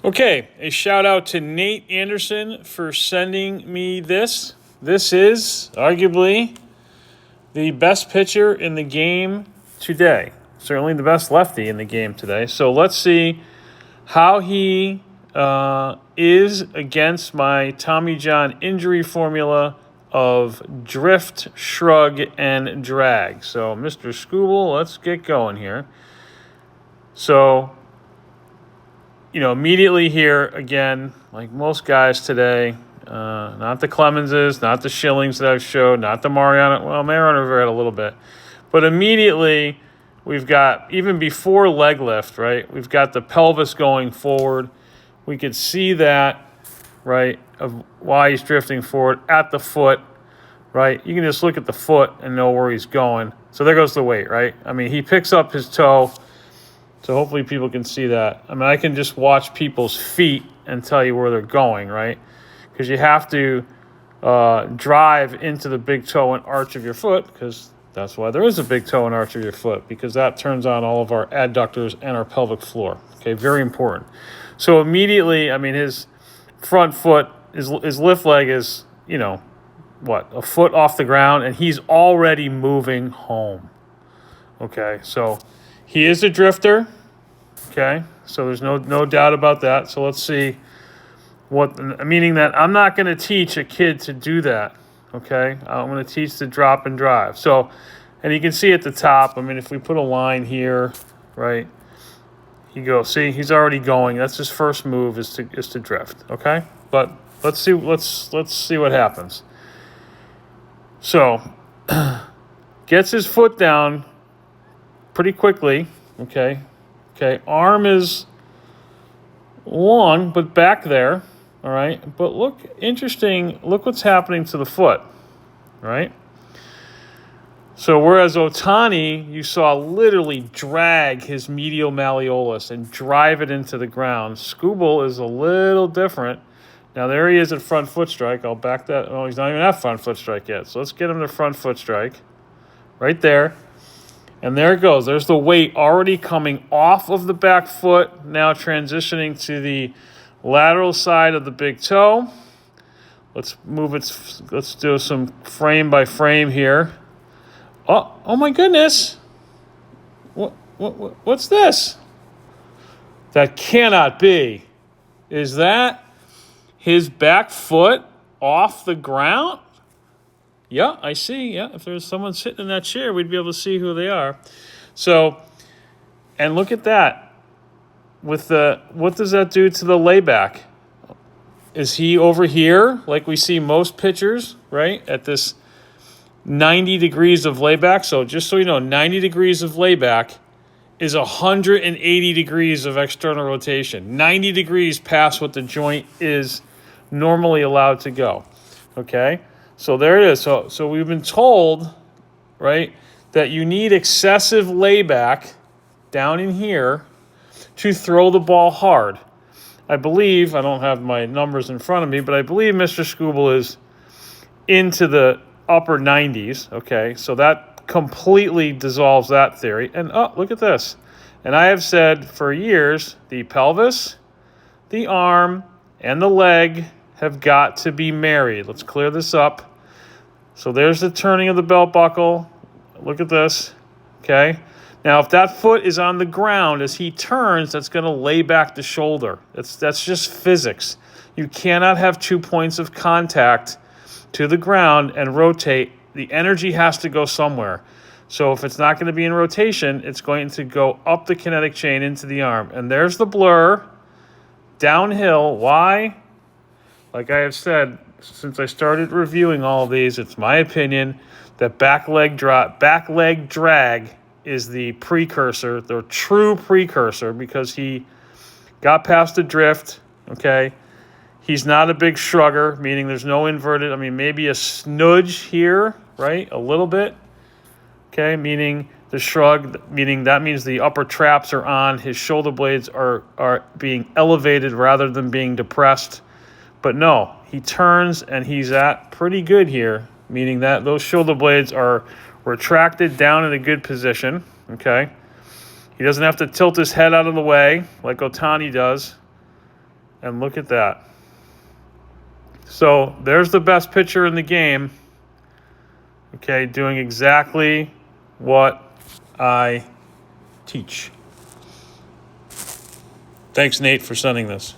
Okay, a shout out to Nate Anderson for sending me this. This is arguably the best pitcher in the game today. Certainly the best lefty in the game today. So let's see how he is against my Tommy John injury formula of drift, shrug, and drag. So Mr. Skubal, let's get going here. So, immediately here, again, like most guys today, not the Clemenses, not the Schillings that I've showed, not the Mariano. Well, Mariano Rivera had a little bit. But immediately, we've got, even before leg lift, right, we've got the pelvis going forward. We could see that, right, of why he's drifting forward at the foot, right? You can just look at the foot and know where he's going. So there goes the weight, right? I mean, he picks up his toe. So hopefully people can see that. I mean, I can just watch people's feet and tell you where they're going, right? Because you have to drive into the big toe and arch of your foot, because that's why there is a big toe and arch of your foot, because that turns on all of our adductors and our pelvic floor. Okay, very important. So immediately, I mean, his front foot, his lift leg is, a foot off the ground, and he's already moving home. Okay, so he is a drifter. Okay, so there's no doubt about that. So let's see meaning that I'm not going to teach a kid to do that. Okay, I'm going to teach the drop and drive. So, and you can see at the top, I mean, if we put a line here, right, you go, see, he's already going. That's his first move is to drift. Okay, but let's see what happens. So, gets his foot down pretty quickly. Okay, arm is long, but back there, all right? But look what's happening to the foot, right? So whereas Ohtani, you saw literally drag his medial malleolus and drive it into the ground, Skubal is a little different. Now there he is at front foot strike. I'll back that. Oh, he's not even at front foot strike yet. So let's get him to front foot strike right there. And there it goes. There's the weight already coming off of the back foot, now transitioning to the lateral side of the big toe. Let's move it. Let's do some frame by frame here. Oh my goodness. What's this? That cannot be. Is that his back foot off the ground? Yeah, I see. Yeah, if there's someone sitting in that chair, we'd be able to see who they are. So, and look at that. What does that do to the layback? Is he over here, like we see most pitchers, right, at this 90 degrees of layback? So just so you know, 90 degrees of layback is 180 degrees of external rotation. 90 degrees past what the joint is normally allowed to go, okay? So there it is. So we've been told, right, that you need excessive layback down in here to throw the ball hard. I believe, I don't have my numbers in front of me, but I believe Mr. Skubal is into the upper 90s, okay? So that completely dissolves that theory. And, look at this. And I have said for years, the pelvis, the arm, and the leg have got to be married. Let's clear this up. So there's the turning of the belt buckle. Look at this, okay? Now, if that foot is on the ground as he turns, that's going to lay back the shoulder. That's just physics. You cannot have 2 points of contact to the ground and rotate. The energy has to go somewhere. So if it's not going to be in rotation, it's going to go up the kinetic chain into the arm. And there's the blur downhill. Why? Like I have said, since I started reviewing all of these, it's my opinion that back leg drag is the precursor, the true precursor, because he got past the drift, okay? He's not a big shrugger, meaning there's no inverted. I mean, maybe a snudge here, right? A little bit, okay? Meaning the shrug, meaning that means the upper traps are on. His shoulder blades are being elevated rather than being depressed. But no, he turns and he's at pretty good here, meaning that those shoulder blades are retracted down in a good position, okay? He doesn't have to tilt his head out of the way like Ohtani does, And look at that. So there's the best pitcher in the game, okay, doing exactly what I teach. Thanks, Nate, for sending this.